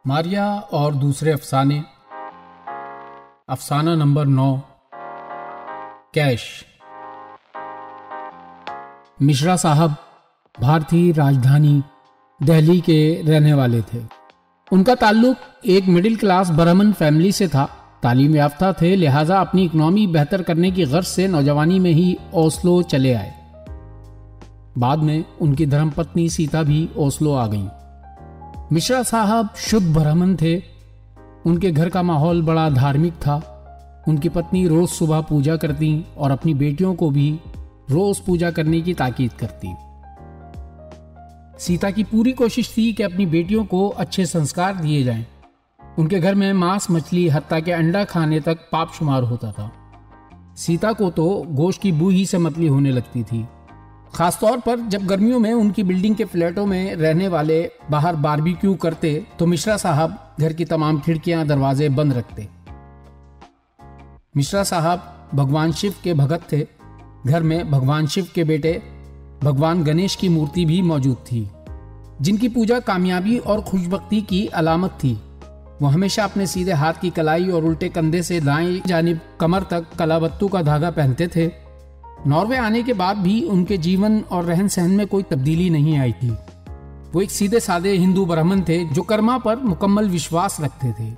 मारिया और दूसरे अफसाने। अफसाना नंबर 9, कैश। मिश्रा साहब भारतीय राजधानी दिल्ली के रहने वाले थे। उनका ताल्लुक एक मिडिल क्लास ब्राह्मण फैमिली से था। तालीम याफ्ता थे, लिहाजा अपनी इकनॉमी बेहतर करने की गर्ज से नौजवानी में ही ओस्लो चले आए। बाद में उनकी धर्मपत्नी सीता भी ओस्लो आ गईं। मिश्रा साहब शुद्ध ब्राह्मण थे। उनके घर का माहौल बड़ा धार्मिक था। उनकी पत्नी रोज सुबह पूजा करती और अपनी बेटियों को भी रोज पूजा करने की ताकीद करती। सीता की पूरी कोशिश थी कि अपनी बेटियों को अच्छे संस्कार दिए जाएं। उनके घर में मांस, मछली, हत्ता के अंडा खाने तक पाप शुमार होता था। सीता को तो गोश्त की बू ही से मतली होने लगती थी, खासतौर पर जब गर्मियों में उनकी बिल्डिंग के फ्लैटों में रहने वाले बाहर बारबेक्यू करते तो मिश्रा साहब घर की तमाम खिड़कियां, दरवाजे बंद रखते। मिश्रा साहब भगवान शिव के भगत थे। घर में भगवान शिव के बेटे भगवान गणेश की मूर्ति भी मौजूद थी, जिनकी पूजा कामयाबी और खुशबख्ती की अलामत थी। वो हमेशा अपने सीधे हाथ की कलाई और उल्टे कंधे से दाएं जानिब कमर तक कलाबत्तू का धागा पहनते थे। नॉर्वे आने के बाद भी उनके जीवन और रहन सहन में कोई तब्दीली नहीं आई थी। वो एक सीधे साधे हिंदू ब्राह्मण थे जो कर्मा पर मुकम्मल विश्वास रखते थे।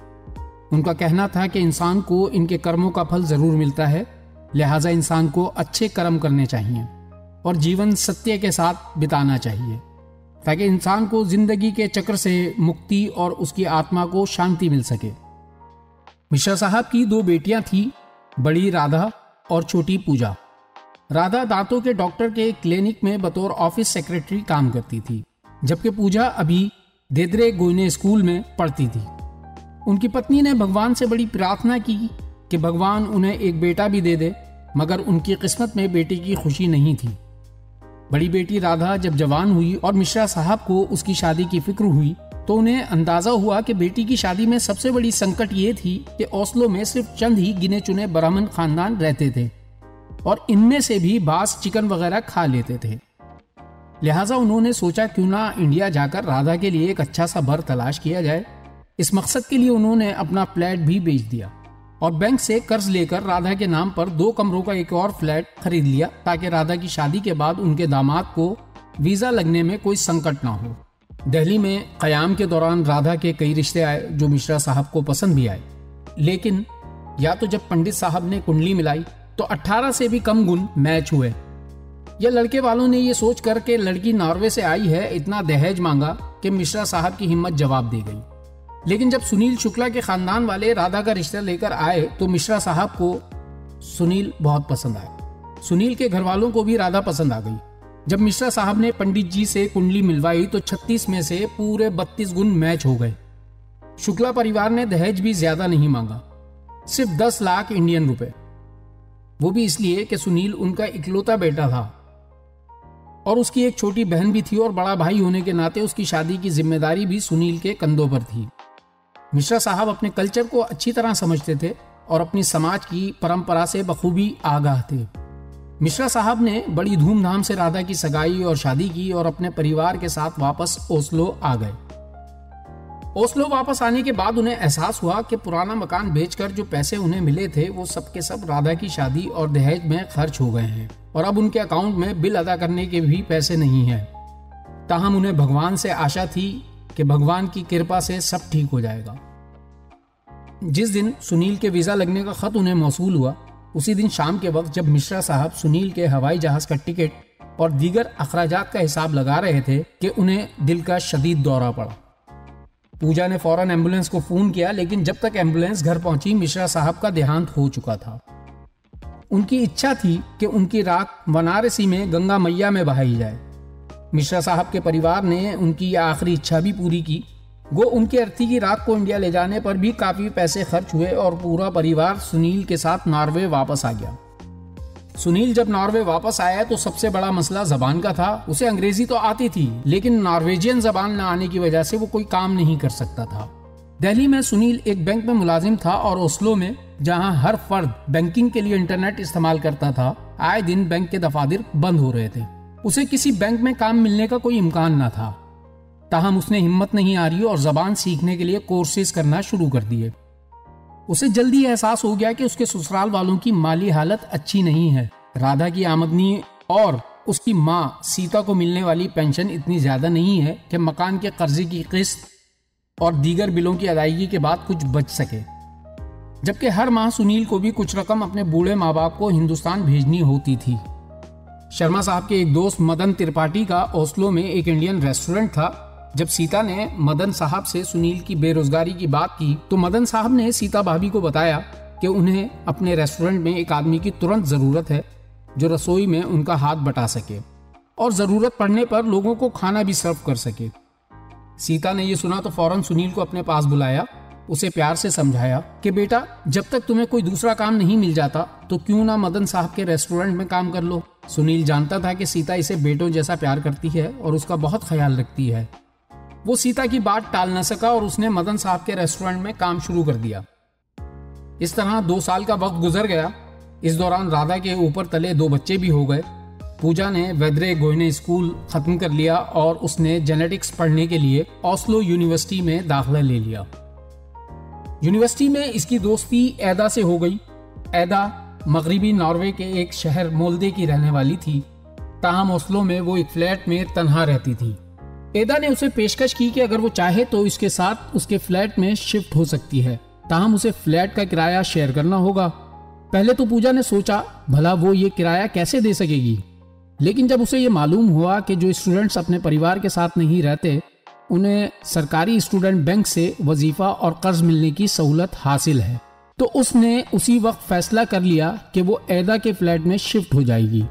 उनका कहना था कि इंसान को इनके कर्मों का फल जरूर मिलता है, लिहाजा इंसान को अच्छे कर्म करने चाहिए और जीवन सत्य के साथ बिताना चाहिए ताकि इंसान को जिंदगी के चक्र से मुक्ति और उसकी आत्मा को शांति मिल सके। मिश्रा साहब की 2 बेटियां थीं, बड़ी राधा और छोटी पूजा। राधा दांतों के डॉक्टर के क्लिनिक में बतौर ऑफिस सेक्रेटरी काम करती थी, जबकि पूजा अभी देदरे गोयने स्कूल में पढ़ती थी। उनकी पत्नी ने भगवान से बड़ी प्रार्थना की कि भगवान उन्हें एक बेटा भी दे दे, मगर उनकी किस्मत में बेटे की खुशी नहीं थी। बड़ी बेटी राधा जब जवान हुई और मिश्रा साहब को उसकी शादी की फिक्र हुई तो उन्हें अंदाजा हुआ कि बेटी की शादी में सबसे बड़ी संकट ये थी कि ओस्लो में सिर्फ चंद ही गिने चुने ब्राह्मण खानदान रहते थे और इनमें से भी बास चिकन वगैरह खा लेते थे। लिहाजा उन्होंने सोचा क्यों ना इंडिया जाकर राधा के लिए एक अच्छा सा बर तलाश किया जाए। इस मकसद के लिए उन्होंने अपना फ्लैट भी बेच दिया और बैंक से कर्ज लेकर राधा के नाम पर 2 कमरों का एक और फ्लैट खरीद लिया ताकि राधा की शादी के बाद उनके दामाद को वीजा लगने में कोई संकट ना हो। दिल्ली में कयाम के दौरान राधा के कई रिश्ते आए जो मिश्रा साहब को पसंद भी आए, लेकिन या तो जब पंडित साहब ने कुंडली मिलाई तो 18 से भी कम गुण मैच हुए, या लड़के वालों ने ये सोच कर के लड़की नॉर्वे से आई है इतना दहेज मांगा कि मिश्रा साहब की हिम्मत जवाब दे गई। लेकिन जब सुनील शुक्ला के खानदान वाले राधा का रिश्ता लेकर आए तो मिश्रा साहब को सुनील बहुत पसंद आया। सुनील के घर वालों को भी राधा पसंद आ गई। जब मिश्रा साहब ने पंडित जी से कुंडली मिलवाई तो 36 में से पूरे 32 गुण मैच हो गए। शुक्ला परिवार ने दहेज भी ज्यादा नहीं मांगा, सिर्फ 10 लाख इंडियन रुपए, वो भी इसलिए कि सुनील उनका इकलौता बेटा था और उसकी एक छोटी बहन भी थी और बड़ा भाई होने के नाते उसकी शादी की जिम्मेदारी भी सुनील के कंधों पर थी। मिश्रा साहब अपने कल्चर को अच्छी तरह समझते थे और अपनी समाज की परंपरा से बखूबी आगाह थे। मिश्रा साहब ने बड़ी धूमधाम से राधा की सगाई और शादी की और अपने परिवार के साथ वापस ओस्लो आ गए। ओस्लो वापस आने के बाद उन्हें एहसास हुआ कि पुराना मकान बेचकर जो पैसे उन्हें मिले थे वो सब के सब राधा की शादी और दहेज में खर्च हो गए हैं और अब उनके अकाउंट में बिल अदा करने के भी पैसे नहीं हैं। ताहम उन्हें भगवान से आशा थी कि भगवान की कृपा से सब ठीक हो जाएगा। जिस दिन सुनील के वीजा लगने का खत उन्हें मौसूल हुआ, उसी दिन शाम के वक्त जब मिश्रा साहब सुनील के हवाई जहाज का टिकट और दीगर अखराजात का हिसाब लगा रहे थे कि उन्हें दिल का शदीद दौरा पड़ा। पूजा ने फौरन एम्बुलेंस को फोन किया, लेकिन जब तक एम्बुलेंस घर पहुंची मिश्रा साहब का देहांत हो चुका था। उनकी इच्छा थी कि उनकी राख वाराणसी में गंगा मैया में बहाई जाए। मिश्रा साहब के परिवार ने उनकी यह आखिरी इच्छा भी पूरी की। वो उनकी अर्थी की राख को इंडिया ले जाने पर भी काफी पैसे खर्च हुए और पूरा परिवार सुनील के साथ नॉर्वे वापस आ गया। सुनील जब नॉर्वे वापस आया तो सबसे बड़ा मसला जबान का था। उसे अंग्रेजी तो आती थी, लेकिन नॉर्वेजियन जबान न आने की वजह से वो कोई काम नहीं कर सकता था। दिल्ली में सुनील एक बैंक में मुलाजिम था और ओस्लो में, जहां हर फर्द बैंकिंग के लिए इंटरनेट इस्तेमाल करता था, आए दिन बैंक के दफातर बंद हो रहे थे। उसे किसी बैंक में काम मिलने का कोई इम्कान न था। ताहम उसने हिम्मत नहीं हारी और जबान सीखने के लिए कोर्सेज करना शुरू कर दिए। उसे जल्दी एहसास हो गया कि उसके ससुराल वालों की माली हालत अच्छी नहीं है। राधा की आमदनी और उसकी माँ सीता को मिलने वाली पेंशन इतनी ज्यादा नहीं है कि मकान के कर्जे की किस्त और दीगर बिलों की अदायगी के बाद कुछ बच सके, जबकि हर माह सुनील को भी कुछ रकम अपने बूढ़े माँ बाप को हिंदुस्तान भेजनी होती थी। शर्मा साहब के एक दोस्त मदन त्रिपाठी का ओस्लो में एक इंडियन रेस्टोरेंट था। जब सीता ने मदन साहब से सुनील की बेरोजगारी की बात की तो मदन साहब ने सीता भाभी को बताया कि उन्हें अपने रेस्टोरेंट में एक आदमी की तुरंत जरूरत है जो रसोई में उनका हाथ बटा सके और जरूरत पड़ने पर लोगों को खाना भी सर्व कर सके। सीता ने यह सुना तो फौरन सुनील को अपने पास बुलाया, उसे प्यार से समझाया कि बेटा, जब तक तुम्हें कोई दूसरा काम नहीं मिल जाता तो क्यों ना मदन साहब के रेस्टोरेंट में काम कर लो। सुनील जानता था कि सीता इसे बेटों जैसा प्यार करती है और उसका बहुत ख्याल रखती है। वो सीता की बात टाल न सका और उसने मदन साहब के रेस्टोरेंट में काम शुरू कर दिया। इस तरह 2 साल का वक्त गुजर गया। इस दौरान राधा के ऊपर तले 2 बच्चे भी हो गए। पूजा ने वेद्रे गोयने स्कूल खत्म कर लिया और उसने जेनेटिक्स पढ़ने के लिए ओस्लो यूनिवर्सिटी में दाखिला ले लिया। यूनिवर्सिटी में इसकी दोस्ती एदा से हो गई। एदा मगरिबी नॉर्वे के एक शहर मोल्दे की रहने वाली थी, ताहम ओस्लो में वो एक फ्लैट में तन्हा रहती थी। एदा ने उसे पेशकश की कि अगर वो चाहे तो इसके साथ उसके फ्लैट में शिफ्ट हो सकती है, ताहम उसे फ्लैट का किराया शेयर करना होगा। पहले तो पूजा ने सोचा भला वो ये किराया कैसे दे सकेगी, लेकिन जब उसे ये मालूम हुआ कि जो स्टूडेंट्स अपने परिवार के साथ नहीं रहते उन्हें सरकारी स्टूडेंट बैंक से वजीफा और कर्ज मिलने की सहूलत हासिल है, तो उसने उसी वक्त फैसला कर लिया कि वो एदा के फ्लैट में शिफ्ट हो जाएगी।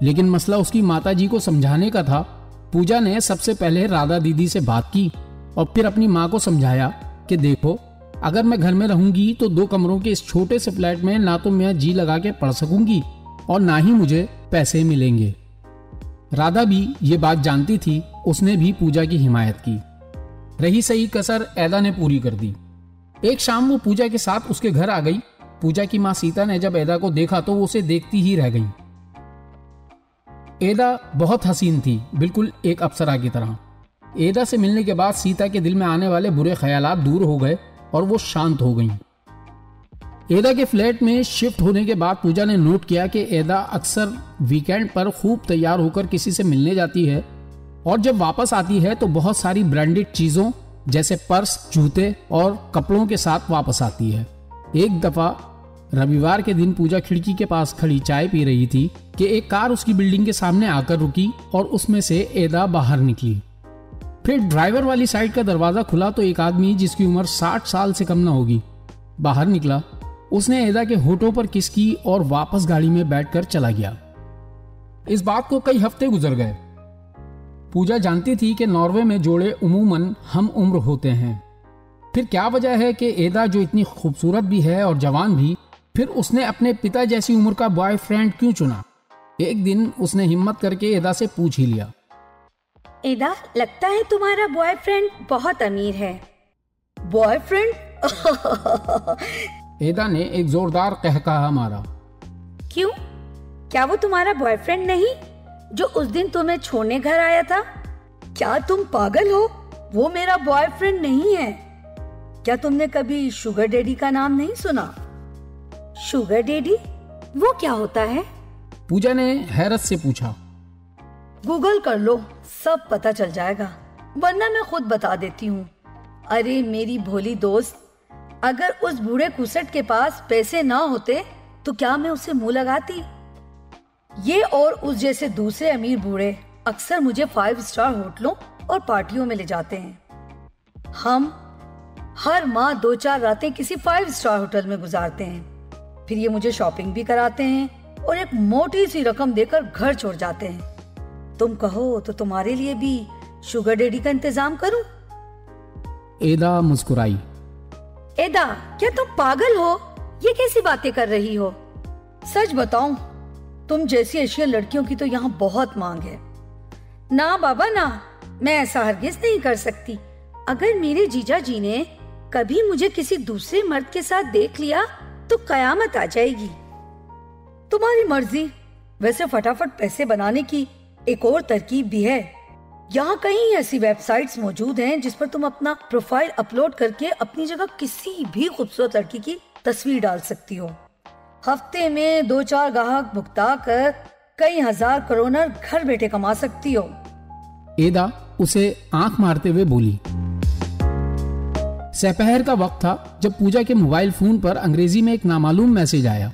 लेकिन मसला उसकी माताजी को समझाने का था। पूजा ने सबसे पहले राधा दीदी से बात की और फिर अपनी माँ को समझाया कि देखो, अगर मैं घर में रहूंगी तो 2 कमरों के इस छोटे से फ्लैट में ना तो मैं जी लगा के पढ़ सकूंगी और ना ही मुझे पैसे मिलेंगे। राधा भी ये बात जानती थी, उसने भी पूजा की हिमायत की। रही सही कसर एदा ने पूरी कर दी। एक शाम वो पूजा के साथ उसके घर आ गई। पूजा की माँ सीता ने जब एदा को देखा तो वो उसे देखती ही रह गई। एदा बहुत हसीन थी, बिल्कुल एक अप्सरा की तरह। एदा से मिलने के बाद सीता के दिल में आने वाले बुरे ख्यालात दूर हो गए और वो शांत हो गई। एदा के फ्लैट में शिफ्ट होने के बाद पूजा ने नोट किया कि एदा अक्सर वीकेंड पर खूब तैयार होकर किसी से मिलने जाती है और जब वापस आती है तो बहुत सारी ब्रांडेड चीजों जैसे पर्स, जूते और कपड़ों के साथ वापस आती है। एक दफा रविवार के दिन पूजा खिड़की के पास खड़ी चाय पी रही थी कि एक कार उसकी बिल्डिंग के सामने आकर रुकी और उसमें से एदा बाहर निकली। फिर ड्राइवर वाली साइड का दरवाजा खुला तो एक आदमी जिसकी उम्र 60 साल से कम ना होगी बाहर निकला। उसने एदा के होठों पर किस की और वापस गाड़ी में बैठकर चला गया। इस बात को कई हफ्ते गुजर गए। पूजा जानती थी कि नॉर्वे में जोड़े उमूमन हम उम्र होते हैं। फिर क्या वजह है कि एदा जो इतनी खूबसूरत भी है और जवान भी, फिर उसने अपने पिता जैसी उम्र का बॉयफ्रेंड क्यों चुना? एक दिन उसने हिम्मत करके एदा से पूछ ही लिया। एदा, लगता है तुम्हारा बॉयफ्रेंड बहुत अमीर है। बॉयफ्रेंड? एदा ने एक जोरदार कहकहा मारा। क्यों? क्या वो तुम्हारा बॉयफ्रेंड नहीं जो उस दिन तुम्हें छोड़ने घर आया था? क्या तुम पागल हो? वो मेरा बॉयफ्रेंड नहीं है। क्या तुमने कभी शुगर डैडी का नाम नहीं सुना? Sugar daddy? वो क्या होता है? पूजा ने हैरत से पूछा। गूगल कर लो, सब पता चल जाएगा, वरना मैं खुद बता देती हूँ। अरे मेरी भोली दोस्त, अगर उस बूढ़े कुसट के पास पैसे ना होते तो क्या मैं उसे मुंह लगाती? ये और उस जैसे दूसरे अमीर बूढ़े अक्सर मुझे 5 स्टार होटलों और पार्टियों में ले जाते हैं। हम हर माह 2-4 रातें किसी 5 स्टार होटल में गुजारते हैं। फिर ये मुझे शॉपिंग भी कराते हैं और एक मोटी सी रकम देकर घर छोड़ जाते हैं। तुम कहो तो तुम्हारे लिए भी शुगर डैडी का इंतजाम करूं? एदा मुस्कुराई। एदा, क्या तुम पागल हो? ये कैसी बातें कर रही हो? सच बताऊं, तुम जैसी एशियन लड़कियों की तो यहाँ बहुत मांग है। ना बाबा ना, मैं ऐसा हरगिज नहीं कर सकती। अगर मेरे जीजा जी ने कभी मुझे किसी दूसरे मर्द के साथ देख लिया तो कयामत आ जाएगी। तुम्हारी मर्जी। वैसे फटाफट पैसे बनाने की एक और तरकीब भी है। यहाँ कई ऐसी वेबसाइट्स मौजूद हैं जिस पर तुम अपना प्रोफाइल अपलोड करके अपनी जगह किसी भी खूबसूरत लड़की की तस्वीर डाल सकती हो। हफ्ते में 2-4 ग्राहक भुगता कर कई हजार करोड़ घर बैठे कमा सकती हो। एदा उसे आंख मारते हुए बोली। दोपहर का वक्त था जब पूजा के मोबाइल फोन पर अंग्रेजी में एक नामालूम मैसेज आया।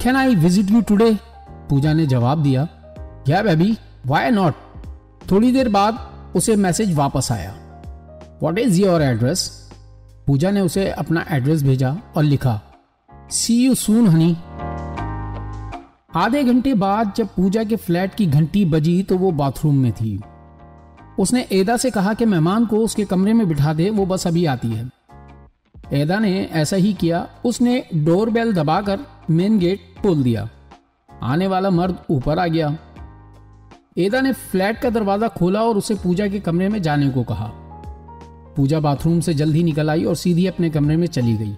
Can I visit you today? Pooja ने जवाब दिया, या बेबी, व्हाई नॉट। थोड़ी देर बाद उसे मैसेज वापस आया, व्हाट इज योर एड्रेस? पूजा ने उसे अपना एड्रेस भेजा और लिखा, सी यू सून हनी। आधे घंटे बाद जब पूजा के फ्लैट की घंटी बजी तो वो बाथरूम में थी। उसने एदा से कहा कि मेहमान को उसके कमरे में बिठा दे, वो बस अभी आती है। एदा ने ऐसा ही किया। उसने डोरबेल दबाकर मेन गेट खोल दिया। आने वाला मर्द ऊपर आ गया। एदा ने फ्लैट का दरवाजा खोला और उसे पूजा के कमरे में जाने को कहा। पूजा बाथरूम से जल्दी निकल आई और सीधी अपने कमरे में चली गई।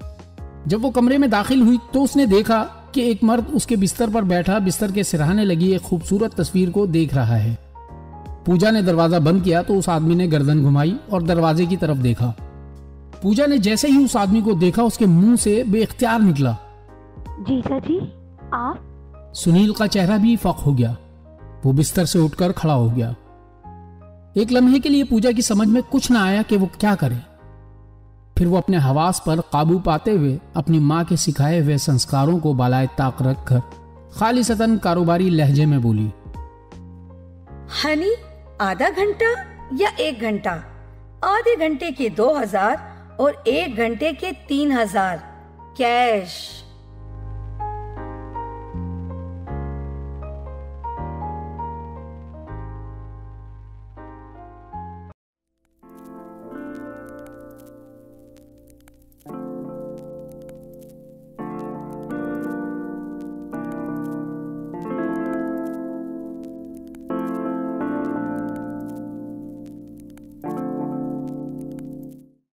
जब वो कमरे में दाखिल हुई तो उसने देखा कि एक मर्द उसके बिस्तर पर बैठा बिस्तर के सिरहाने लगी एक खूबसूरत तस्वीर को देख रहा है। पूजा ने दरवाजा बंद किया तो उस आदमी ने गर्दन घुमाई और दरवाजे की तरफ देखा। पूजा ने जैसे ही उस आदमी को देखा उसके मुंह से बेइख्तियार निकला, जीजा जी आप? सुनील का चेहरा भी फक हो गया। वो बिस्तर से उठकर खड़ा हो गया। एक लम्हे के लिए पूजा की समझ में कुछ ना आया कि वो क्या करे। फिर वो अपने हवास पर काबू पाते हुए अपनी माँ के सिखाए हुए संस्कारों को बालाए ताक रखकर खालिसतन कारोबारी लहजे में बोली, हनी, आधा घंटा या 1 घंटा? आधे घंटे के 2000 और 1 घंटे के 3000 कैश।